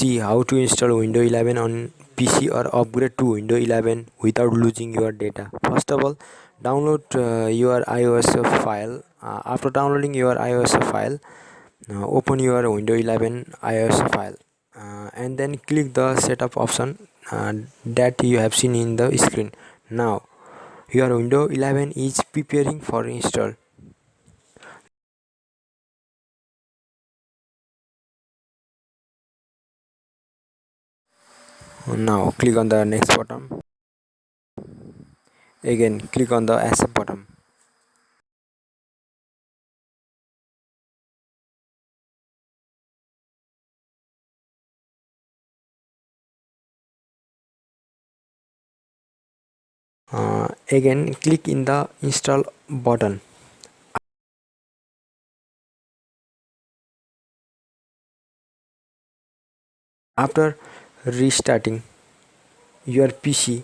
see how to install Windows 11 on PC or upgrade to Windows 11 without losing your data. First of all, download your iOS file. After downloading your iOS file, open your Windows 11 iOS file and then click the setup option that you have seen in the screen. Now your Windows 11 is preparing for install. Now click on the next button. Again click on the accept button. Again click in the install button. After restarting your PC,